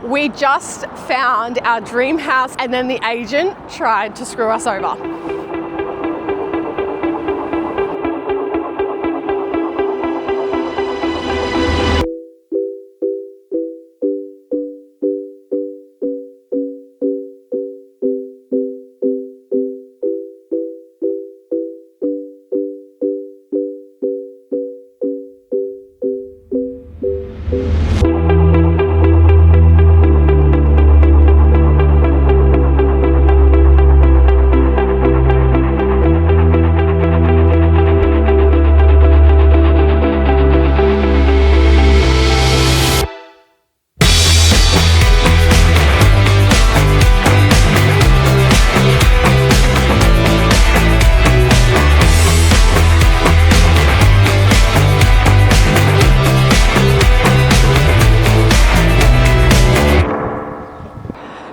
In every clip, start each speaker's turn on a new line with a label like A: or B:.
A: We just found our dream house and then the agent tried to screw us over.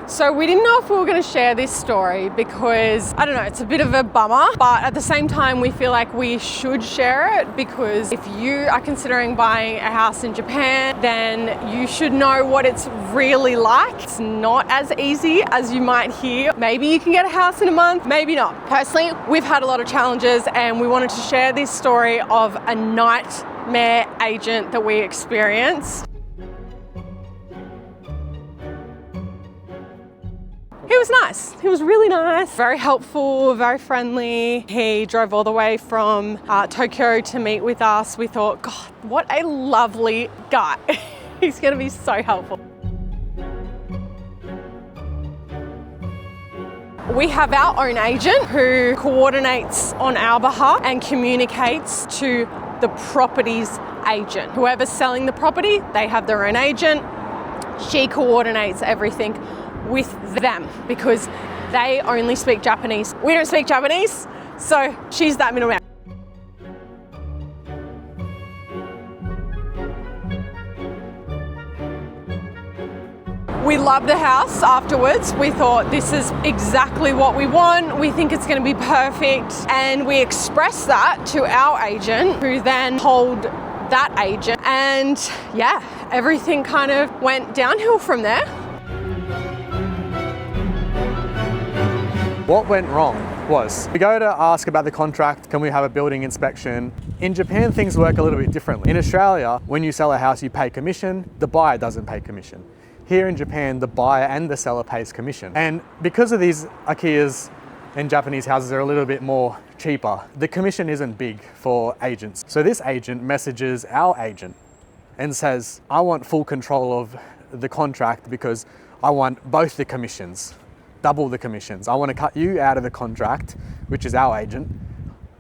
A: So we didn't know if we were going to share this story because, I don't know, it's a bit of a bummer, but at the same time we feel like we should share it because if you are considering buying a house in Japan, then you should know what it's really like. It's not as easy as you might hear. Maybe you can get a house in a month, maybe not. Personally, we've had a lot of challenges and we wanted to share this story of a nightmare agent that we experienced. He was nice. He was really nice, very helpful, very friendly. He drove all the way from Tokyo to meet with us. We thought, God, what a lovely guy. He's gonna be so helpful. We have our own agent who coordinates on our behalf and communicates to the property's agent. Whoever's selling the property, they have their own agent. She coordinates everything with them because they only speak Japanese. We don't speak Japanese, so she's that middleman. We loved the house afterwards. We thought this is exactly what we want. We think it's going to be perfect. And we expressed that to our agent, who then told that agent. And yeah, everything kind of went downhill from there.
B: What went wrong was, we go to ask about the contract, can we have a building inspection? In Japan, things work a little bit differently. In Australia, when you sell a house, you pay commission, the buyer doesn't pay commission. Here in Japan, the buyer and the seller pays commission. And because of these Akiyas and Japanese houses are a little bit more cheaper, the commission isn't big for agents. So this agent messages our agent and says, I want full control of the contract because I want both the commissions. Double the commissions. I want to cut you out of the contract, which is our agent.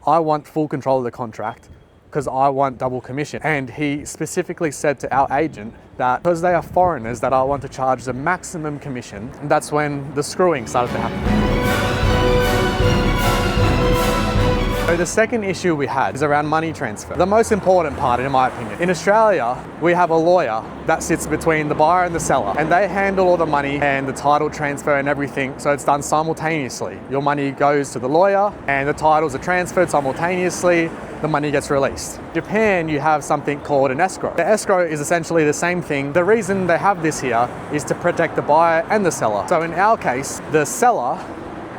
B: I want full control of the contract because I want double commission. And he specifically said to our agent that because they are foreigners, that I want to charge the maximum commission. And that's when the screwing started to happen. So the second issue we had is around money transfer. The most important part, in my opinion. In Australia, we have a lawyer that sits between the buyer and the seller, and they handle all the money and the title transfer and everything, so it's done simultaneously. Your money goes to the lawyer and the titles are transferred simultaneously, the money gets released. In Japan, you have something called an escrow. The escrow is essentially the same thing. The reason they have this here is to protect the buyer and the seller. So in our case, the seller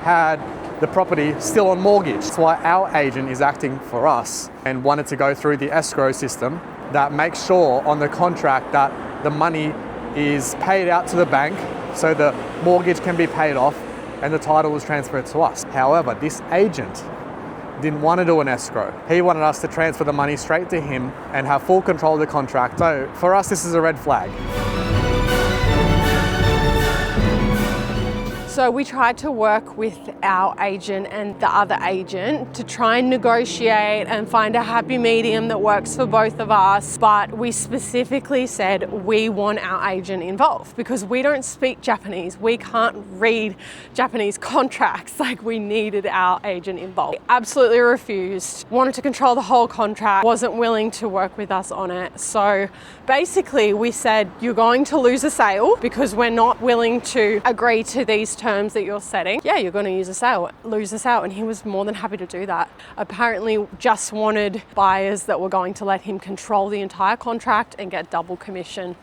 B: had the property still on mortgage. That's why our agent is acting for us and wanted to go through the escrow system that makes sure on the contract that the money is paid out to the bank so the mortgage can be paid off and the title is transferred to us. However, this agent didn't want to do an escrow. He wanted us to transfer the money straight to him and have full control of the contract. So for us, this is a red flag.
A: So we tried to work with our agent and the other agent to try and negotiate and find a happy medium that works for both of us. But we specifically said we want our agent involved because we don't speak Japanese. We can't read Japanese contracts. Like, we needed our agent involved. He absolutely refused, wanted to control the whole contract, wasn't willing to work with us on it. So basically we said, you're going to lose a sale because we're not willing to agree to these terms that you're setting. Yeah, you're going to lose a sale. And he was more than happy to do that. Apparently just wanted buyers that were going to let him control the entire contract and get double commission.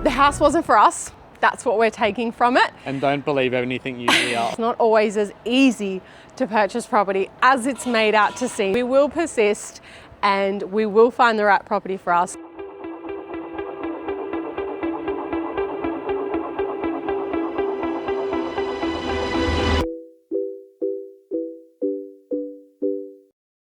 A: The house wasn't for us. That's what we're taking from it.
B: And don't believe anything you hear.
A: It's not always as easy to purchase property as it's made out to seem. We will persist and we will find the right property for us.